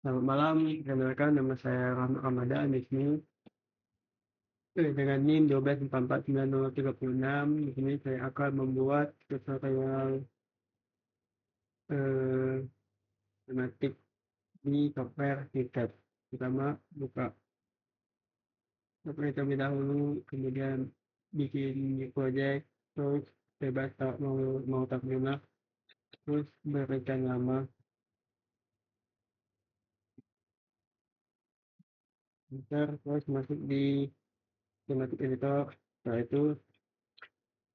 Selamat malam, perkenalkan nama saya Rahmat Ramadan di sini. Dengan NIM 1244936, di sini saya akan membuat tutorial eh, tematik di software KiCad. Pertama, buka software terlebih dahulu, kemudian bikin new project, terus bebas tak mau tak guna, terus berikan nama, enter, terus masuk di tematik editor. Setelah itu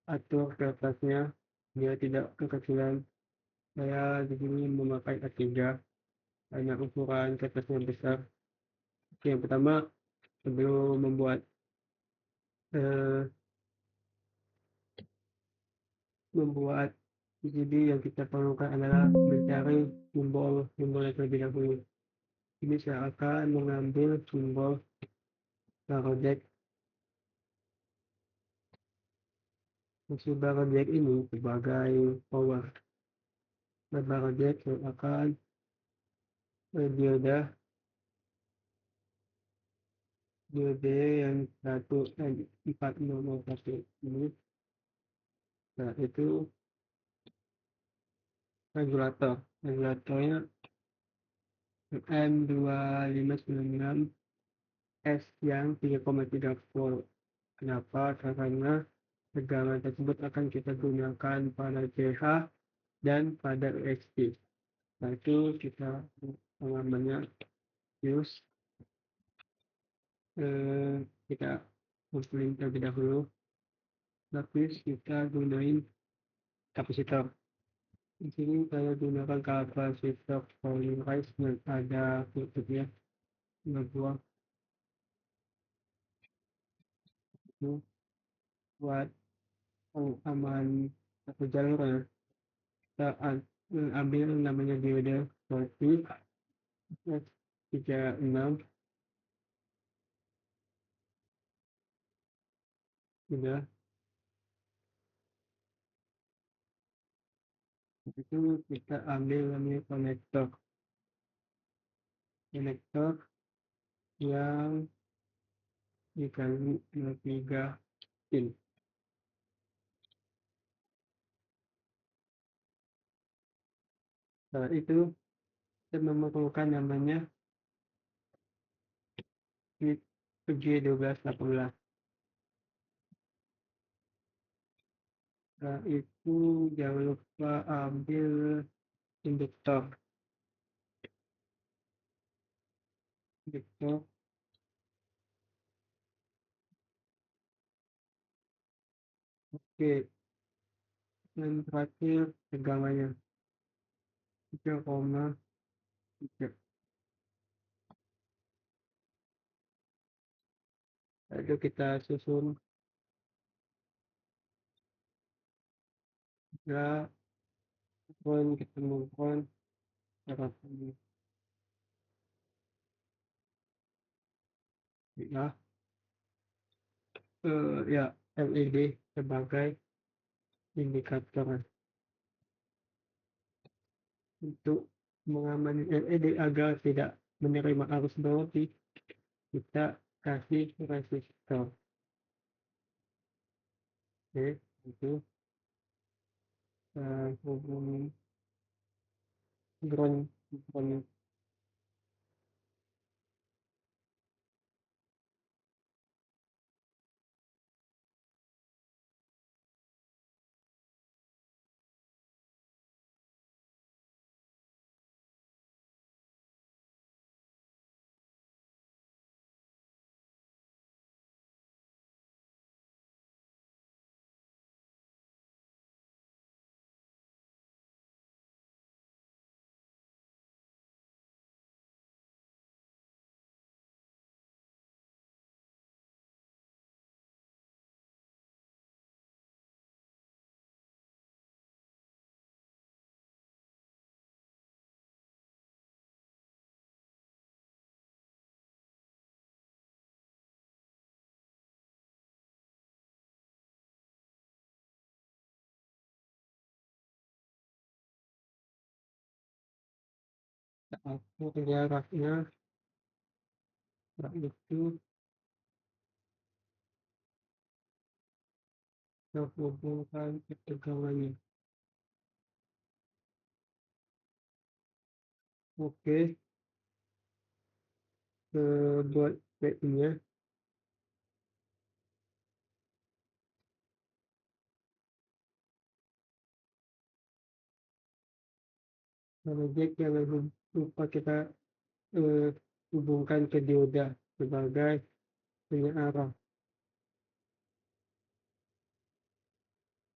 atur kertasnya biar tidak kekecilan. Saya di sini memakai A3 karena ukuran kertasnya besar. Oke, yang pertama, sebelum eh, membuat PCB, yang kita perlukan adalah mencari simbol yang terlebih dahulu. Ini saya akan mengambil simbol Barodeck. Fungsi Barodeck ini sebagai power. Nah, Barodeck saya akan dioda diode yang 4001 ini. Nah, itu regulatornya M2596 S yang 3,3 volt. Kenapa? Karena tegangan tersebut akan kita gunakan pada CH dan pada UXT. Nah, itu kita namanya use, kita ngumpulin terlebih dahulu, tapi kita gunain kapasitor. Di sini saya gunakan kapasitor polyrise yang ada tutupnya, buat itu buat aman satu jalur ya. Kita ambil namanya diode voltage 36, sudah. Itu kita ambil namanya konektor yang dikali 3 pin. Setelah itu kita memerlukan namanya switch G1218. Setelah itu jangan lupa ambil induktor. Induktor. Oke, dan terakhir tegangannya 3,3. Lalu kita susun ya, ketemu poin harapan ya, ya LED sebagai indikator untuk mengamani LED agar tidak menerima arus berlebih. Kita kasih resistor. Oke, itu hubungi ground kita atur jaraknya, jarak itu kita hubungkan ketegangannya. Oke, buat PI-nya, kalau jack jangan lupa kita hubungkan ke dioda sebagai penyearah.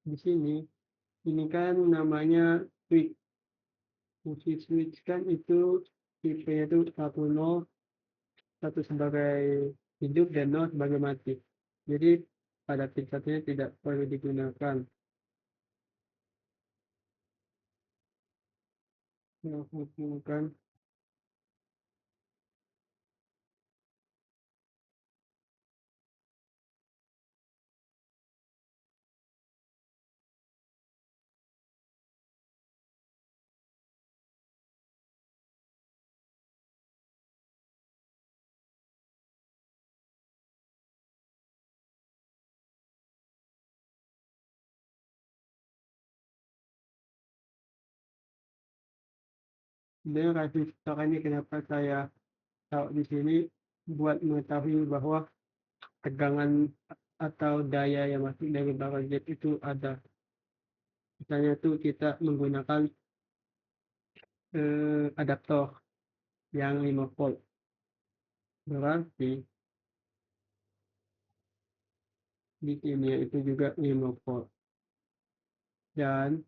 Di sini, ini kan namanya switch. Fungsi switch kan itu tipenya itu 1 0, 1 sebagai hidup dan 0 sebagai mati. Jadi pada pin satunya tidak perlu digunakan. Menghubungkan dengan resistor ini, kenapa saya taruh di sini buat mengetahui bahwa tegangan atau daya yang masuk dari barrel jet itu ada. Misalnya tuh kita menggunakan adaptor yang 5 volt, berarti di sini itu juga 5 volt dan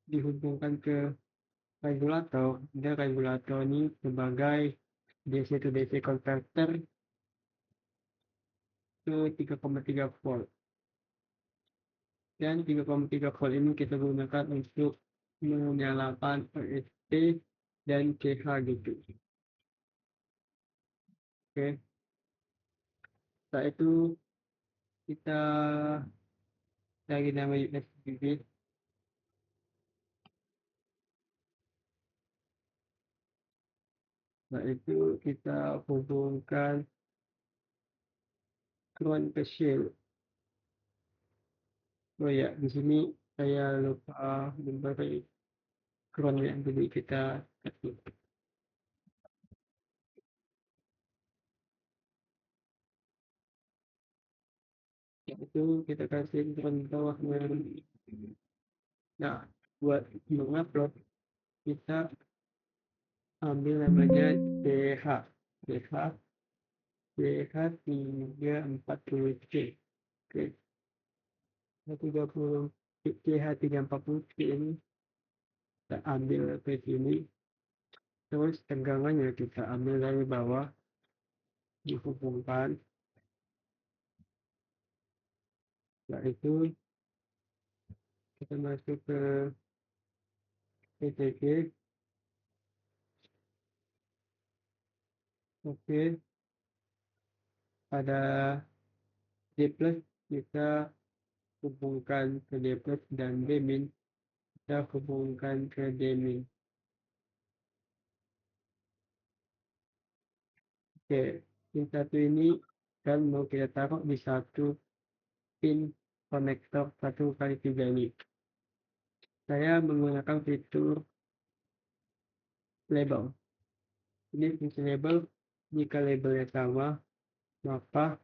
dihubungkan ke regulator. Dan regulator ini sebagai DC to DC converter ke 3,3 volt, dan 3,3 volt ini kita gunakan untuk menyalakan ESP dan CH gitu. Oke, setelah itu kita cari nama USB. Setelah itu kita hubungkan ground ke shield. Oh ya, di sini saya lupa memberi ground yang dulu kita kasih. Itu kita kasih ground bawahnya. Nah, buat mengupload kita ambil namanya CH. CH CH340C. Oke, CH340 CH340C ini kita ambil ke sini, terus tegangannya kita ambil dari bawah, dihubungkan, yaitu kita masuk ke PTG. Oke, pada D plus kita hubungkan ke D plus, dan D min kita hubungkan ke D min. Oke, pin satu ini kan mau kita taruh di satu pin konektor 1x3 ini. Saya menggunakan fitur label. Ini fungsi label. Jika labelnya sama, maka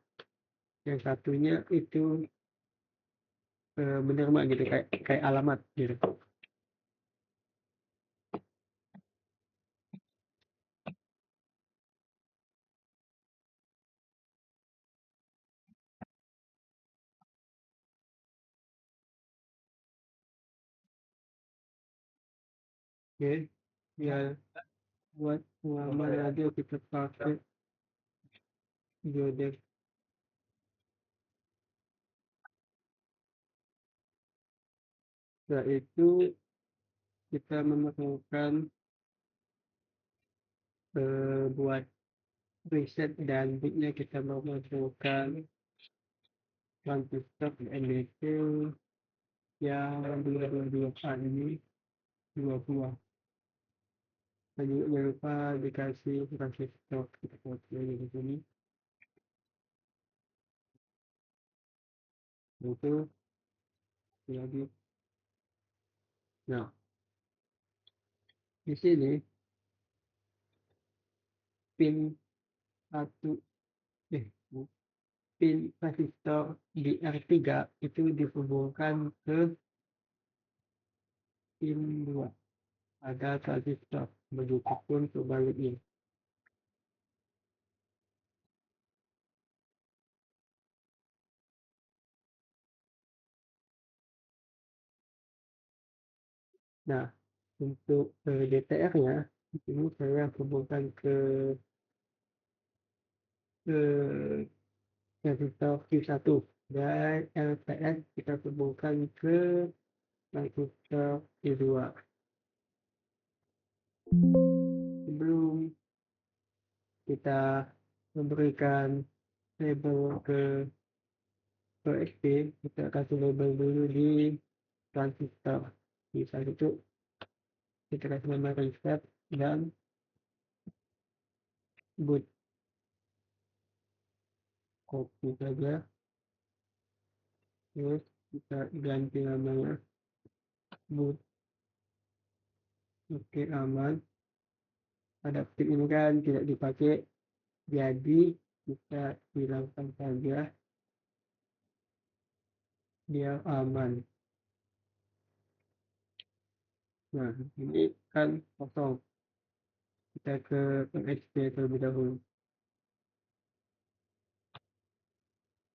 yang satunya itu menerima gitu, kayak alamat gitu. Oke, ya, buat pengaman aja kita pakai diode. Setelah itu kita memerlukan buat reset dan bitnya, kita memerlukan transistor NDC yang 222 ini, 2 buah. dan juga jangan lupa dikasih resistor kita lagi di sini itu lagi. Nah, di sini pin satu eh pin resistor di R3 itu dihubungkan ke pin 2 ada transistor, begitupun sebaliknya. Nah, untuk DTR-nya di sini saya hubungkan ke resistor Q1 dan LTS kita hubungkan ke resistor Q2. Sebelum kita memberikan label ke PSP, kita kasih label dulu di transistor. Di saat itu kita kasih nama reset dan boot, copy saja, terus kita ganti namanya boot. Oke, aman. Adaptif ini kan tidak dipakai, jadi kita hilangkan saja biar aman. Nah, ini kan kosong, kita ke PXP terlebih dahulu.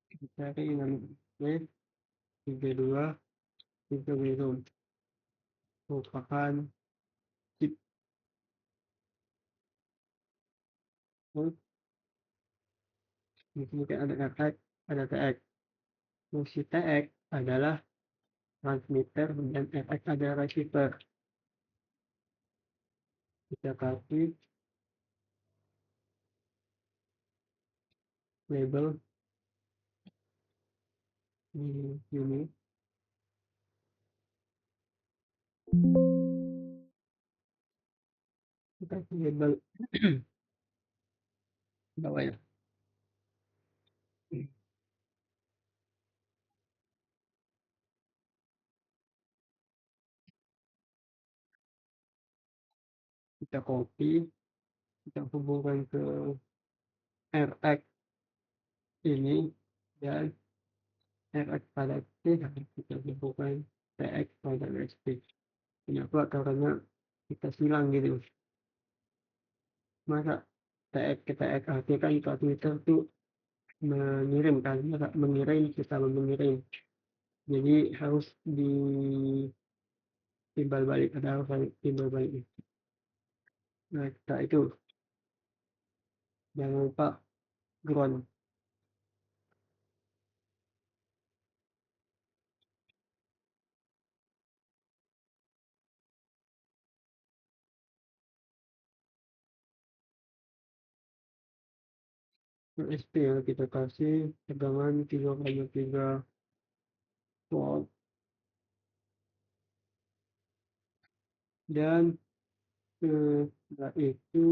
Kita cari yang P32 tiga minum merupakan chip. Oh, di sini kan ada RX, ada TX. Fungsi TX adalah transmitter dan RX ada receiver. Kita kasih label di sini. Kita kasih label bawah ya. Kita copy, kita hubungkan ke RX ini dan RX pada T kita hubungkan TX pada SP. Kenapa? Karena kita silang gitu. Masa TX ke TX artinya kan Twitter tuh mengirim kan, masa mengirim kita mengirim. Jadi harus ditimbal balik, ada harus timbal balik. Nah, setelah itu jangan lupa ground. SP ya kita kasih tegangan 3,3 volt dan setelah itu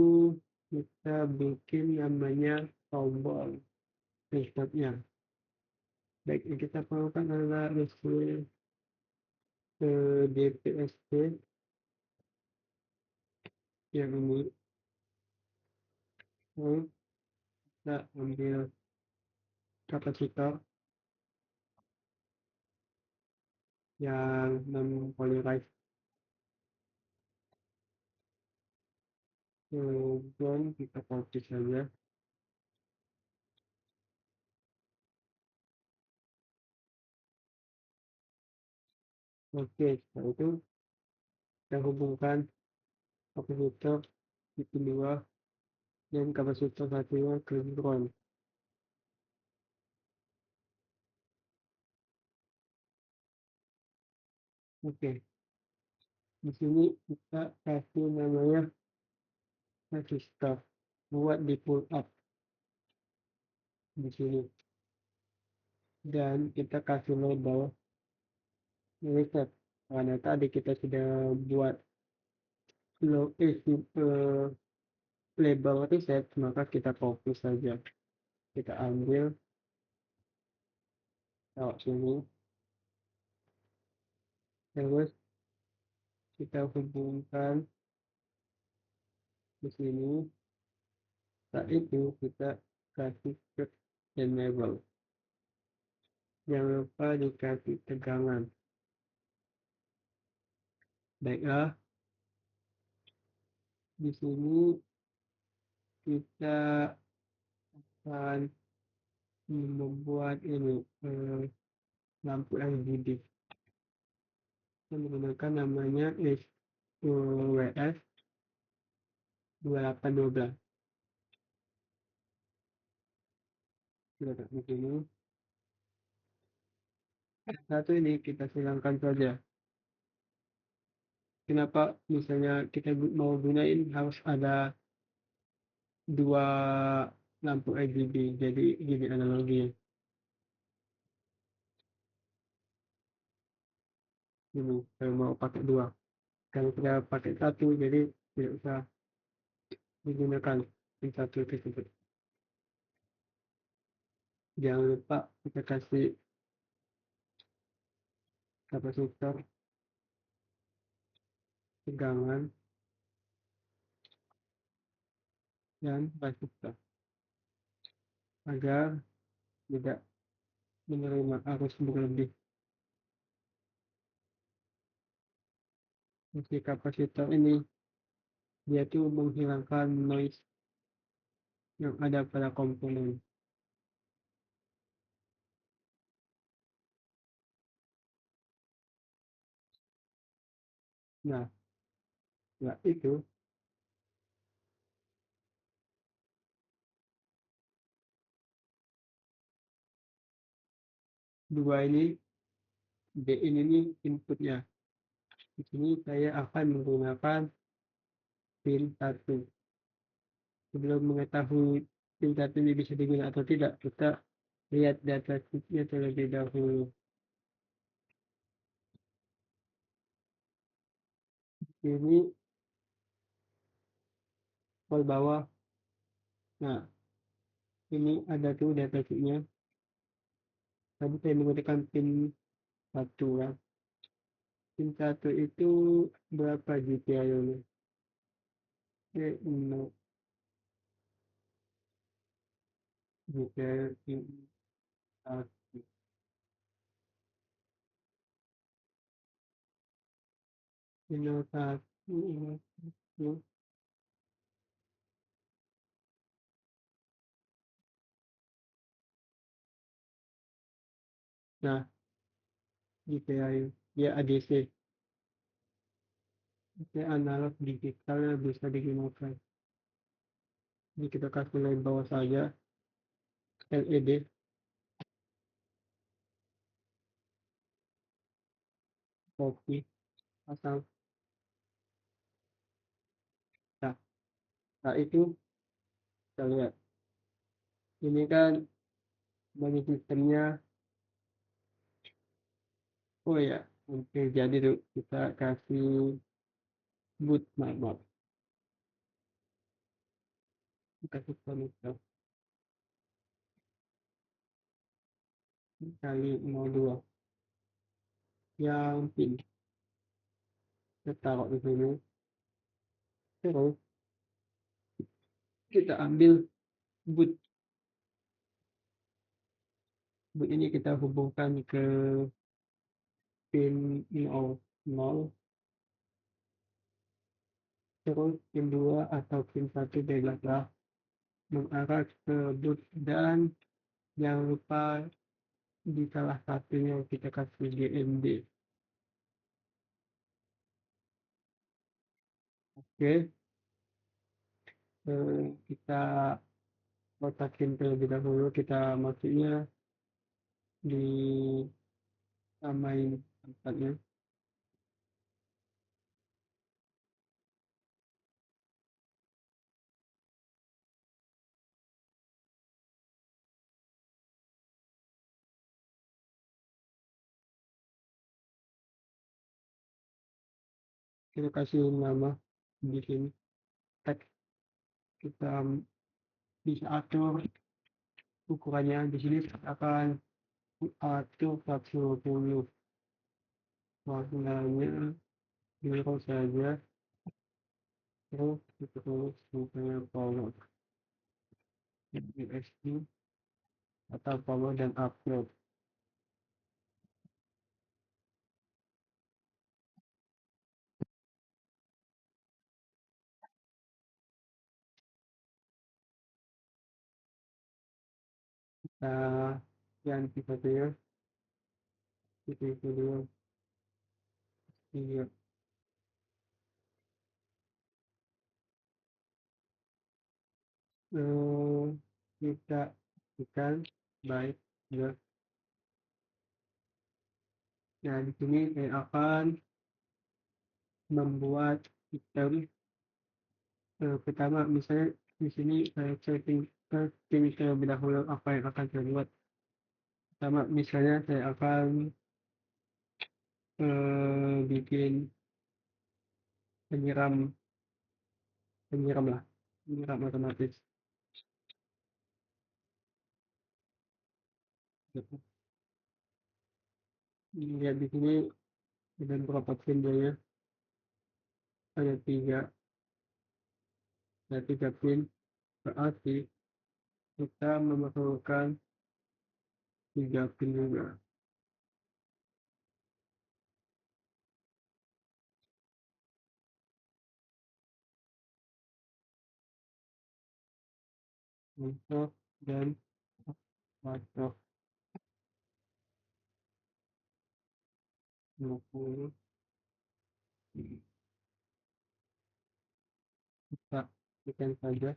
kita bikin namanya tombol resetnya. Baik yang kita perlukan adalah reset DPSP yang ini. Lalu kita ambil kapasitor yang non polarized, kemudian kita copy saja. Oke, setelah itu kita hubungkan kapasitor itu 2 dan kapasitor satunya ke ground. Oke, di sini kita kasih namanya resistor buat di pull up di sini dan kita kasih label reset karena tadi kita sudah buat label riset, maka kita copy saja. Kita ambil, taruh sini, terus kita hubungkan di sini. Setelah itu kita kasih ke enable. Jangan lupa dikasih tegangan. Baiklah, di sini kita akan membuat ini lampu RGB. Kita menggunakan namanya SOWS 2812. Kita taruh di sini. Satu ini kita silangkan saja. Kenapa misalnya kita mau gunain harus ada dua lampu RGB, jadi gini analogi ini. Kalau mau pakai dua, kalau kita pakai satu, jadi tidak usah digunakan yang satu tersebut. Jangan lupa kita kasih kapasitor, tegangan, dan resistor agar tidak menerima arus berlebih. Fungsi kapasitor ini dia tuh menghilangkan noise yang ada pada komponen. Nah, setelah itu dua ini D ini inputnya. Di sini saya akan menggunakan pin 1. Sebelum mengetahui pin 1 ini bisa digunakan atau tidak, kita lihat data sheetnya terlebih dahulu. Ini pol bawah. Nah, ini ada tuh data sheetnya. Tadi saya menggunakan pin 1 ya. Pin 1 itu berapa GPIO-nya? No, GPIO pin 1. Pin 1 ini. Nah, GPIO ya ADC. Ini analog digitalnya bisa digunakan. Jadi kita kasih label saja LED, copy, pasang. Nah, nah itu kita lihat. Ini kan bagi sistemnya. Oh ya, oke, jadi tuh kita kasih boot map. Kasih connector kali 02 yang pin. Kita taruh di sini. Terus kita ambil boot. Boot ini kita hubungkan ke pin 00. Terus pin 2 atau pin 1 bebaslah mengarah ke boot, dan jangan lupa di salah satunya kita kasih GND. Oke, kita kotakin terlebih dahulu. Kita maksudnya di samain tempatnya. Kita kasih nama bikin teks, kita bisa atur ukurannya. Di sini saya akan atur 120, warnanya biru saja, terus kita tulis misalnya power USD atau power dan upload. Kita ganti saja, kita dulu. Iya. Eh, kita tekan baik ya. Nah, di sini saya akan membuat sistem. Pertama, misalnya di sini saya setting terlebih dahulu apa yang akan saya buat. Pertama, misalnya saya akan bikin penyiram penyiram lah, penyiram otomatis. Lihat di sini ada beberapa pinnya, ada tiga pin, berarti kita memerlukan 3 pin juga. Untuk dan masuk 20, kita tekan saja.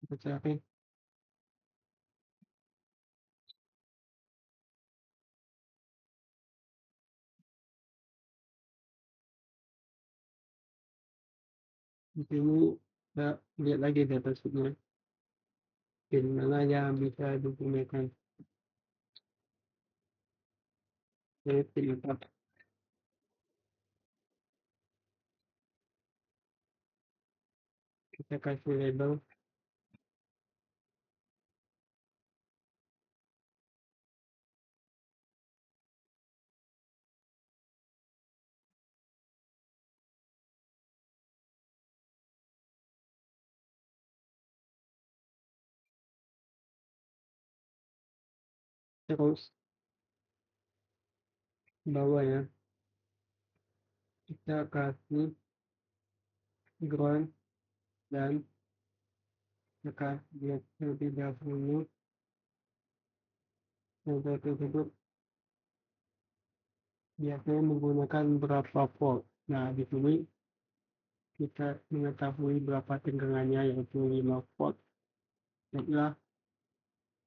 Kita cari di sini, kita lihat lagi data sheetnya, pin mana yang bisa digunakan. Jadi pin 4, kita kasih label terus bawah ya, kita kasih ground dan tekan lihat terlebih dahulu label tersebut biasanya menggunakan berapa volt. Nah, di sini kita mengetahui berapa tegangannya, yaitu 5 volt. Baiklah,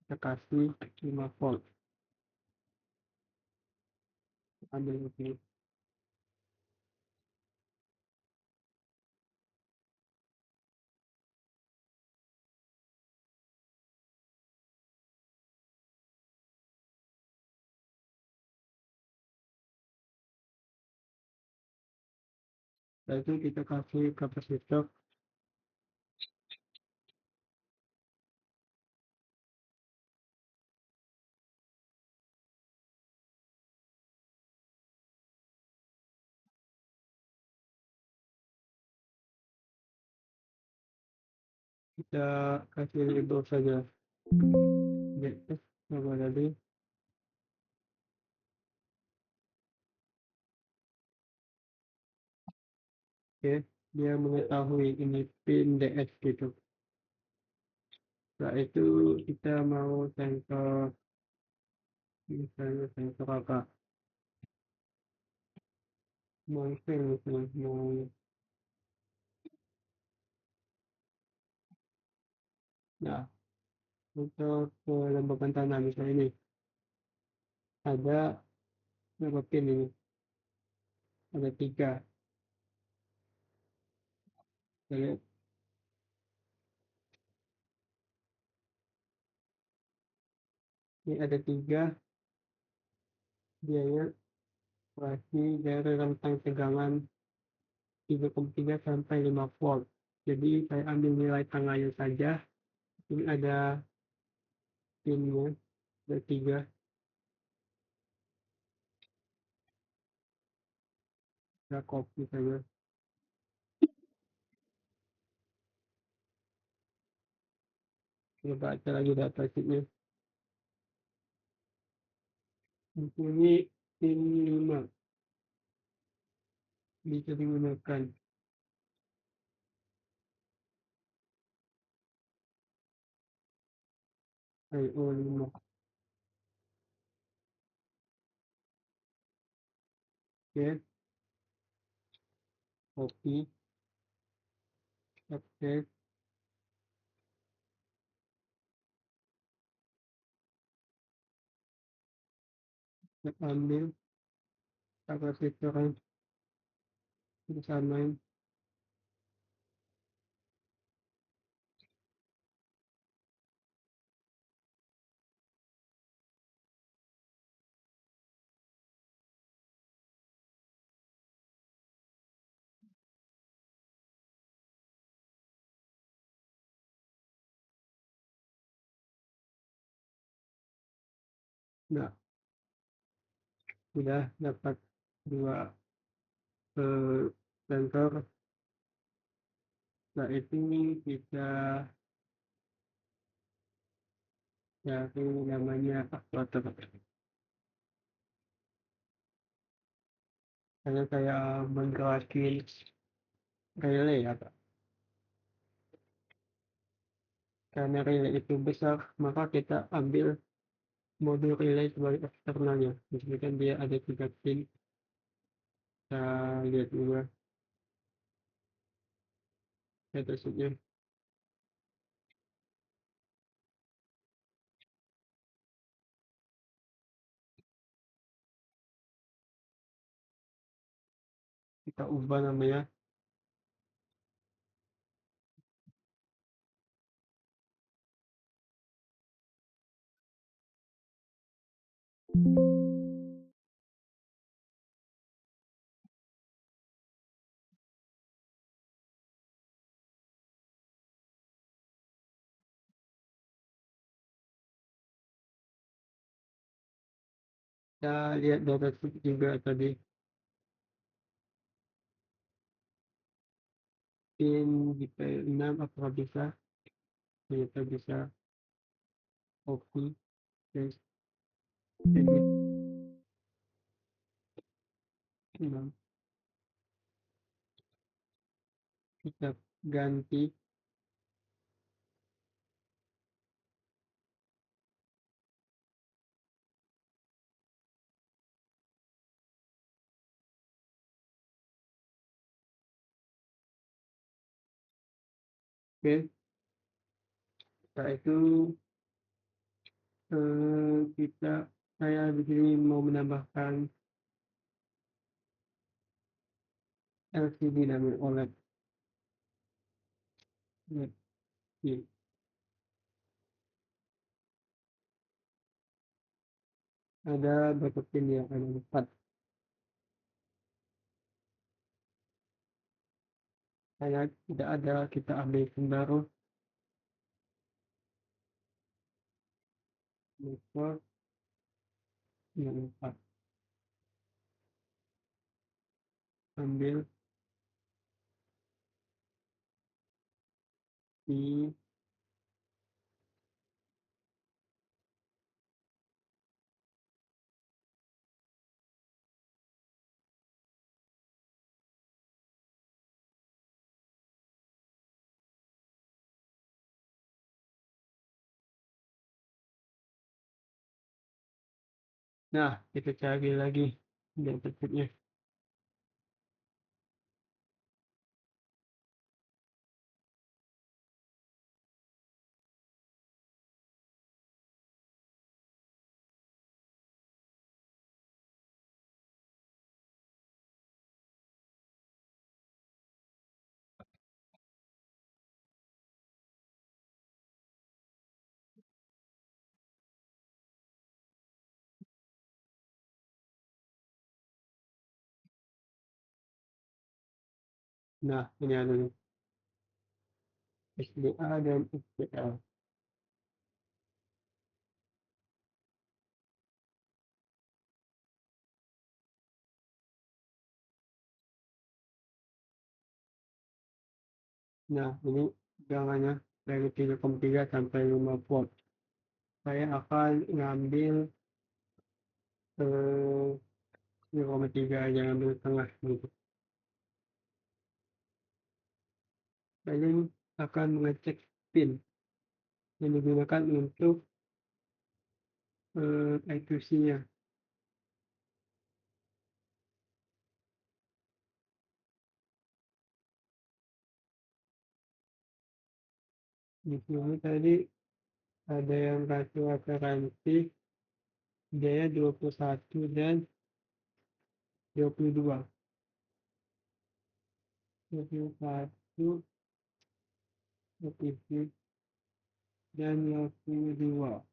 kita kasih 5 volt. Ambil ini. Setelah itu kita kasih kapasitor, kita kasih label saja. Yes, coba tadi. Oke, dia mengetahui ini pin DS gitu. Setelah itu kita mau sensor, misalnya sensor apa? Mau pin misalnya, mau. Nah, untuk kelembapan tanah misalnya ini ada berapa pin ini? Ada 3. Saya ini ada tiga biaya operasi dari rentang tegangan 3,3 sampai 5 volt. Jadi saya ambil nilai tengahnya saja. Ini ada pinnya, ada tiga. Saya copy saja. Saya baca lagi data sheetnya. Ini pin 5 bisa digunakan. IO 5. Oke, copy, akses, saya ambil kapasitor bersamain. Nah, sudah dapat dua sensor. Nah, itu kita cari namanya aktuator. Karena saya menggerakin relay ya, Pak. Karena relay itu besar, maka kita ambil modul relay sebagai eksternalnya. Jadi kan dia ada 3 pin. Kita lihat juga datasheetnya. Kita ubah namanya. Kita lihat datasheet juga tadi. Pin di P6 apakah bisa? Ternyata bisa. Copy, paste, edit. Nah, kita ganti. Oke, setelah itu saya di sini mau menambahkan LCD namanya OLED. Lihat, ini ada berapa pin ya? Ada 4. Saya tidak ada, kita ambil pin baru. Network yang 4. Ambil di. Nah, kita cari lagi datasheetnya. Nah, ini ada nih, SDA dan SDL. Nah, ini tegangannya dari 3,3 sampai 5 volt. Saya akan ngambil 0,3 aja, ngambil tengah gitu. Saya akan mengecek pin yang digunakan untuk I2C-nya. Di sini tadi ada yang rasio referensi daya 21 dan 22. 21 lebih dan 22.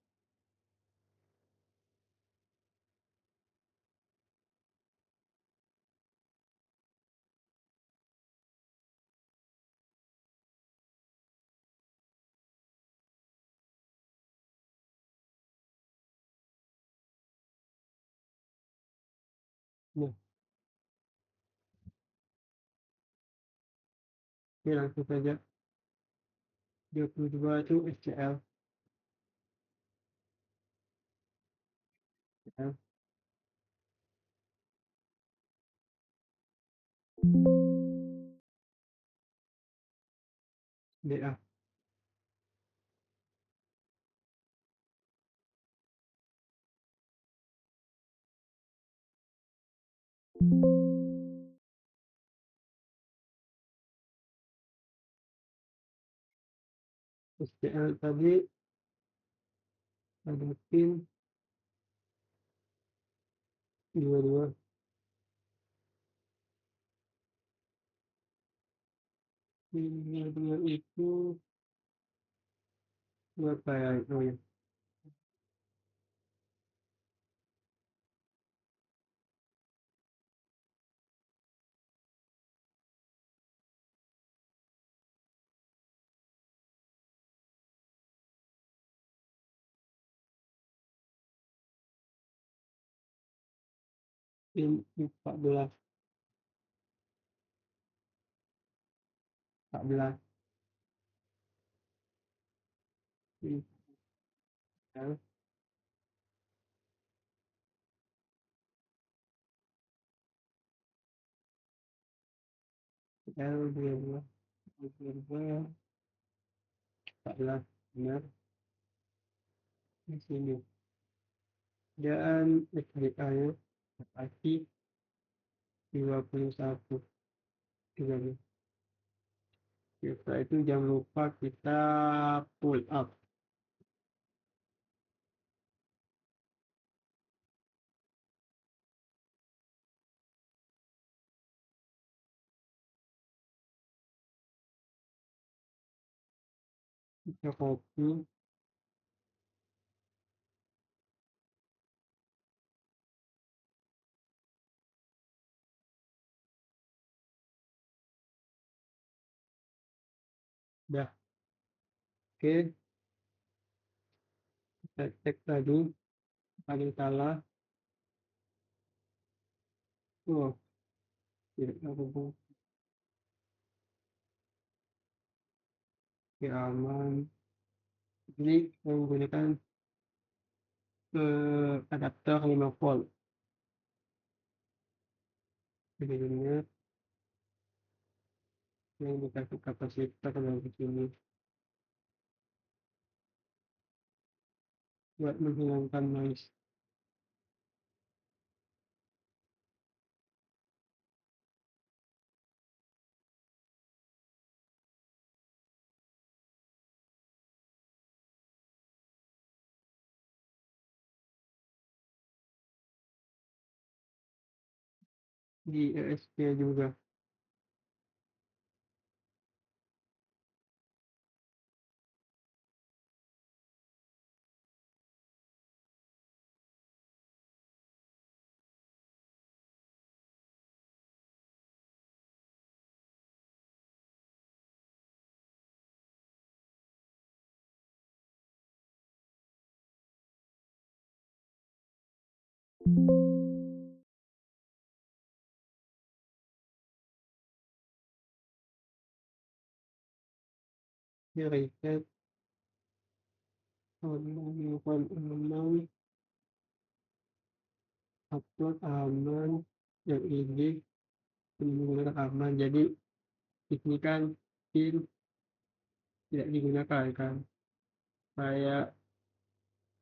Nah, ini langsung saja 22 itu SCL. Ya, DA. SCL tadi ada pin 22. Pin 22 itu berapa ya? Oh ya, pin 14. 14. Pin L, L22. L22, 14. Benar. Di sini. Dan SDA-nya pasti 21. 13. Setelah itu jangan lupa kita pull up. Kita copy. Dah. Oke, kita cek tadi. Paling salah. Oh, tidak terhubung. Oke, aman. Ini menggunakan adapter 5 volt. Jadinya yang dikasih kapasitor dari sini buat menghilangkan noise. Di ESP juga. Di reset menemukan aman, upload aman, yang ini benar aman. Jadi ini kan pin tidak digunakan kan, kayak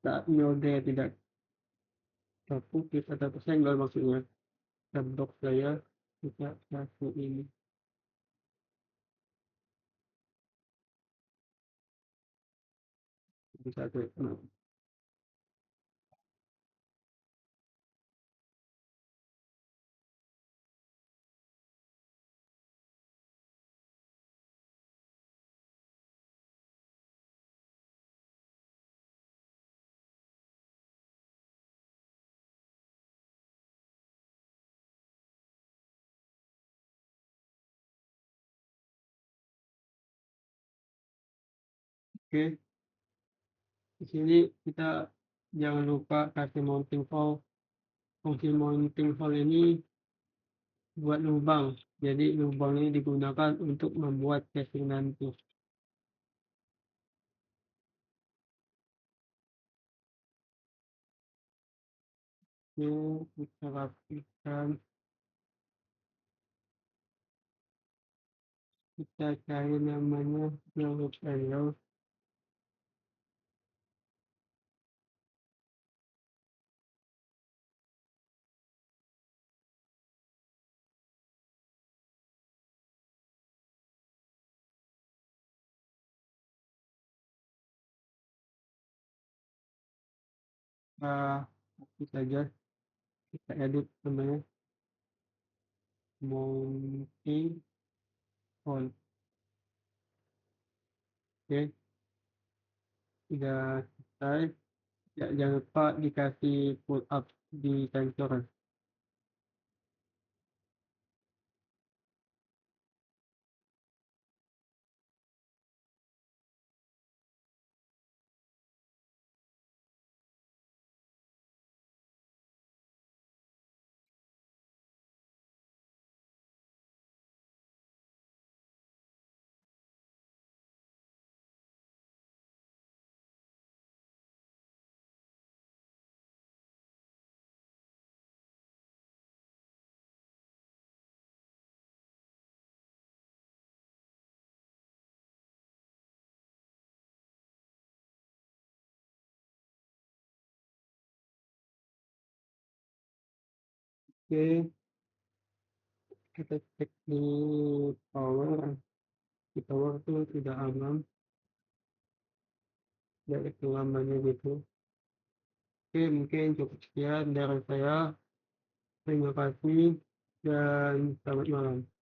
saat nyode tidak terkukis atau tersenggol maksudnya. Terblok saya bisa masuk ini bisa tuh. Oke, di sini kita jangan lupa kasih mounting hole. Fungsi mounting hole ini buat lubang, jadi lubang ini digunakan untuk membuat casing nanti. Ini kita rapikan, kita cari namanya loop and kita saja, kita edit namanya mounting hole. Oke, sudah selesai. Ya, jangan lupa dikasih pull up di sensor. Oke, kita cek di power. Di power itu sudah aman, dari lamanya gitu. Oke, mungkin cukup sekian dari saya. Terima kasih dan selamat malam.